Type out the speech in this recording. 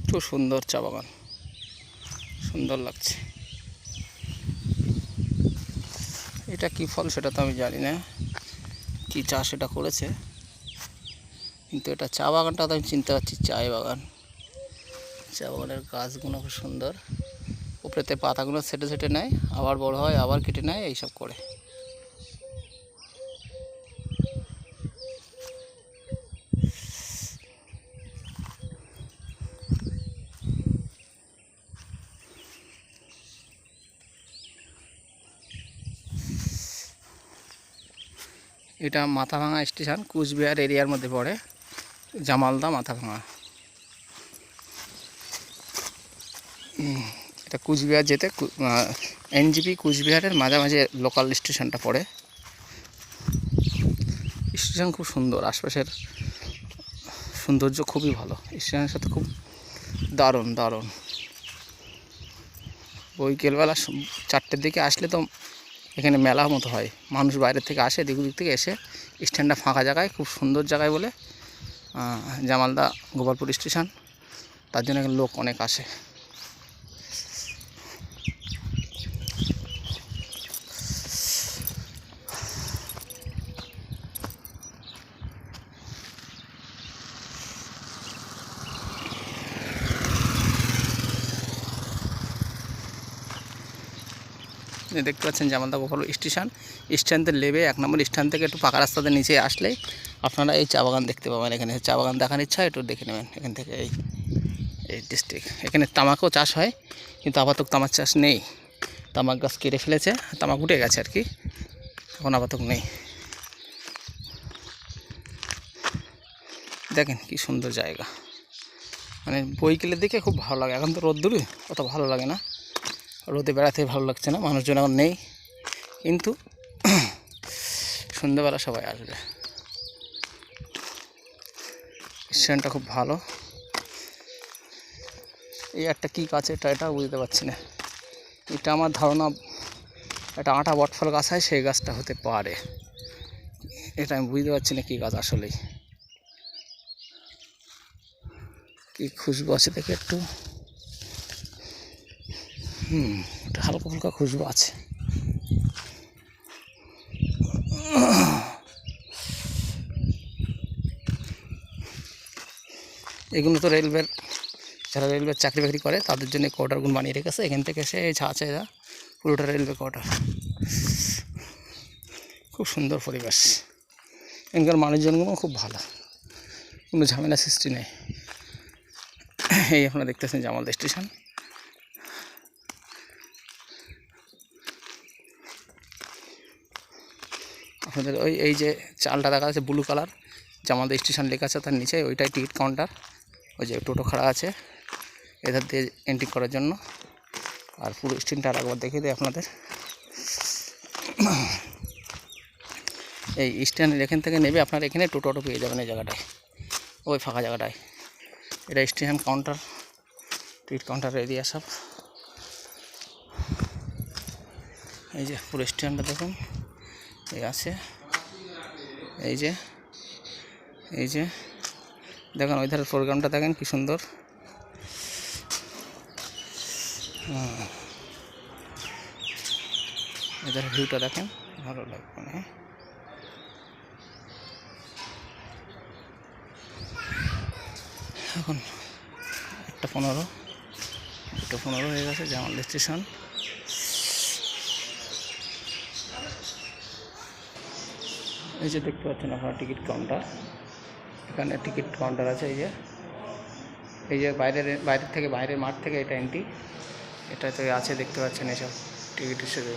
খুব সুন্দর চা বাগান, সুন্দর লাগছে। এটা কি ফল সেটা তো আমি জানি না, কি চাষ এটা করেছে, কিন্তু এটা চা বাগানটা তো আমি চিনতে পারছি। চায় বাগান, চা বাগানের গাছগুলো খুব সুন্দর। উপরেতে পাতাগুলো ছেটে ছেটে নেয়, আবার বড় হয়, আবার কেটে নেয়, এইসব করে। এটা মাথাভাঙা স্টেশন, কুচবিহার এরিয়ার মধ্যে পড়ে, জামালদা মাথাভাঙা। এটা কুচবিহার যেতে এনজিপি কুচবিহারের মাঝামাঝি লোকাল স্টেশনটা পড়ে। স্টেশন খুব সুন্দর, আশপাশের সৌন্দর্য খুবই ভালো। স্টেশনের সাথে খুব দারুণ দারুণ। বিকেলবেলা 4টের দিকে আসলে তো এখানে মেলা মতো হয়, মানুষ বাইরের থেকে আসে, দিক দিক থেকে এসে স্ট্যান্ডটা ফাঁকা জায়গায়, খুব সুন্দর জায়গায় বলে জামালদা গোপালপুর স্টেশন, তার জন্য এখানে লোক অনেক আসে। দেখতে পাচ্ছেন জামালদা গোপালপুর স্টেশন। স্ট্যান্ডে নেমে 1 নম্বর স্ট্যান্ড থেকে একটু পাকা রাস্তাতে নিচে আসলেই আপনারা এই চা বাগান দেখতে পাবেন। এখানে চা বাগান দেখার ইচ্ছা একটু দেখে নেবেন এখান থেকে। এই ডিস্ট্রিক্ট, এখানে তামাকও চাষ হয়, কিন্তু আপাতত তামাক চাষ নেই। তামাক গাছ কেটে ফেলেছে, তামাক উঠে গেছে আর কি, এখন আপাতত নেই। দেখেন কি সুন্দর জায়গা, মানে বইকেলের দিকে খুব ভালো লাগে। এখন তো রোদ্দুরে অত ভালো লাগে না, রোদে বেড়াতে ভালো লাগছে না, মানুষজন এখন নেই, কিন্তু সন্ধ্যেবেলা সবাই আসবে। স্টেশনটা খুব ভালো। এই একটা কী গাছ এটা বুঝতে পারছি না, এটা আমার ধারণা একটা আটা বটফল গাছ হয়, সেই গাছটা হতে পারে, এটা আমি বুঝতে পারছি না কী গাছ আসলেই। কি খুশবু আছে দেখে একটু, একটা হালকা ফুলকা খুশবু আছে। এগুলো তো রেলওয়ের, যারা রেলওয়ের চাকরি বাকরি করে তাদের জন্য কোয়ার্টারগুলো বানিয়ে রেখেছে। এখান থেকে এসে এই ছাঁচে এরা পুরোটা রেলওয়ে কোয়ার্টার। খুব সুন্দর পরিবেশ, এখানকার মানুষজনগুলো খুব ভালো, কোনো ঝামেলা সৃষ্টি নেই। এই আপনারা দেখতেছেন জামালদা স্টেশন। আপনাদের এই যে চালটা দেখা যাচ্ছে ব্লু কালার, জামালদা স্টেশন লেখা আছে, তার নিচে ওইটাই টিকিট কাউন্টার। ওই যে টোটো খাড়া আছে এধার দিয়ে এন্ট্রি করার জন্য। আর পুরো স্টেশনটা আরেকবার দেখিয়ে দিই আপনাদের। এই স্ট্যান্ডের এখান থেকে নেবে আপনারা এখানে টোটো পেয়ে যাবেন এই জায়গাটায়, ওই ফাঁকা জায়গাটায়। এটা station counter, ticket counter area সব। এই যে পুরো স্টেশনটা দেখুন, এই আছে, এই যে দেখুন ওই ধারের প্রোগ্রামটা দেখেন কি সুন্দর। এদের ভিউটা দেখেন, ভালো লাগবে। হ্যাঁ, এখন 1:15, 2:15 হয়ে গেছে জামালদা স্টেশন। এই যে দেখতে পাচ্ছেন আপনারা টিকিট কাউন্টার, এখানে টিকিট কাউন্টার আছে। এই যে বাইরের থেকে, বাইরের মাঠ থেকে এটা এন্ট্রি, এটা তো আছে দেখতে পাচ্ছেন এসব টিকিট হিসেবে।